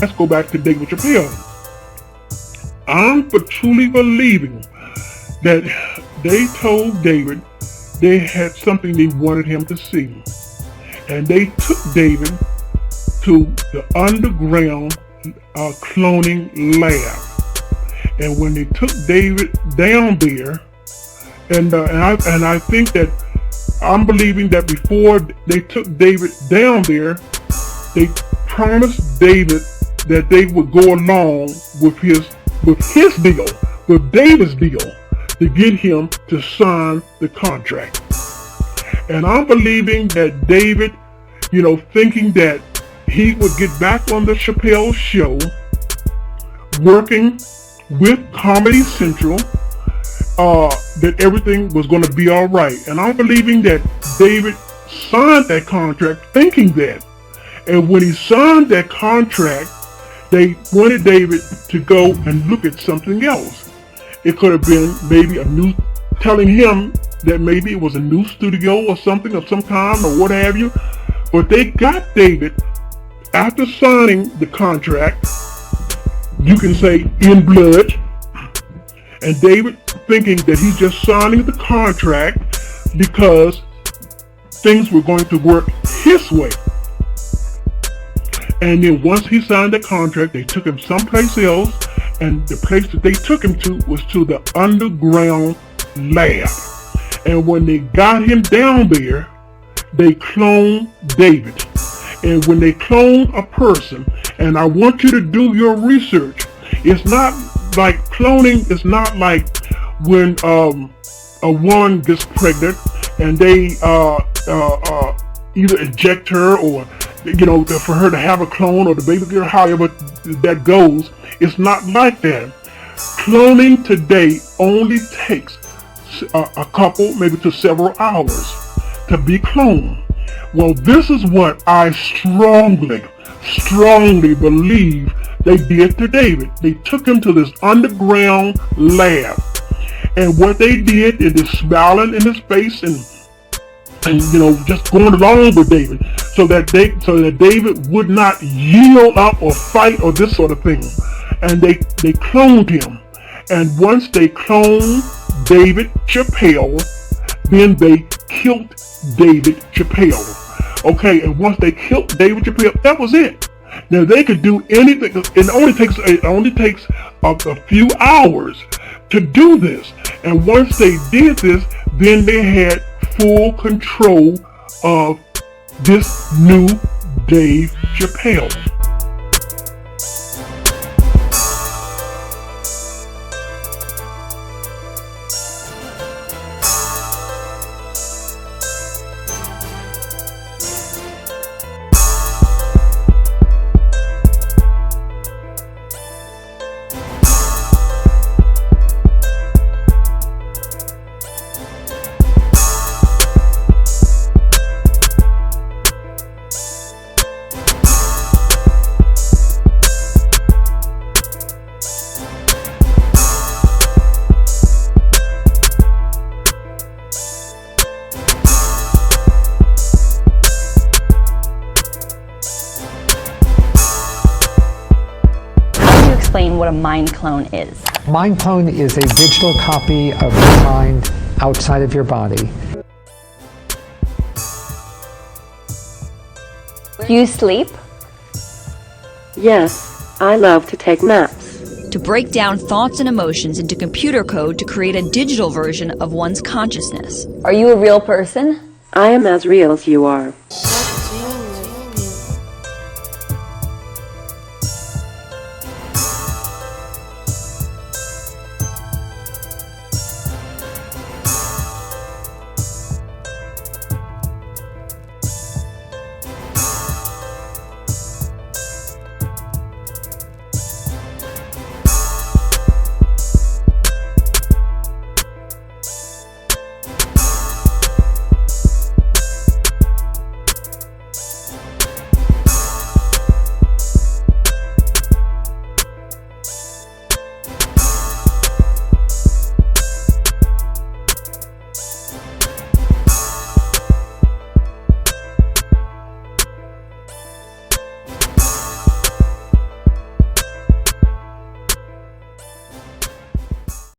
Let's go back to David Chappelle. I'm for truly believing that they told David they had something they wanted him to see. And they took David to the underground cloning lab. And when they took David down there, and I think that I'm believing that before they took David down there, they promised David that they would go along with his deal, with David's deal, to get him to sign the contract. And I'm believing that David, thinking that he would get back on the Chappelle show, working with Comedy Central, that everything was going to be all right. And I'm believing that David signed that contract thinking that. And when he signed that contract, they wanted David to go and look at something else. It could have been maybe telling him that maybe it was a new studio or something of some kind or what have you. But they got David, after signing the contract, you can say in blood, and David thinking that he's just signing the contract because things were going to work his way. And then once he signed the contract, they took him someplace else, and the place that they took him to was to the underground lab. And when they got him down there, they cloned David. And when they clone a person, and I want you to do your research, it's not like cloning is not like when a woman gets pregnant and they either inject her or for her to have a clone or the baby girl, however that goes. It's not like that. Cloning today only takes a couple, maybe to several hours to be cloned. Well, this is what I strongly believe they did to David. They took him to this underground lab, and what they did is they smiling in his face and just going along with David, so that David would not yield up or fight or this sort of thing. And they cloned him. And once they cloned David Chappelle, then they killed David Chappelle. Okay, and once they killed David Chappelle, that was it. Now they could do anything. It only takes a few hours to do this. And once they did this, then they had full control of this new Dave Chappelle. Explain what a mind clone is. Mind clone is a digital copy of your mind outside of your body. Do you sleep? Yes, I love to take naps. To break down thoughts and emotions into computer code to create a digital version of one's consciousness. Are you a real person? I am as real as you are.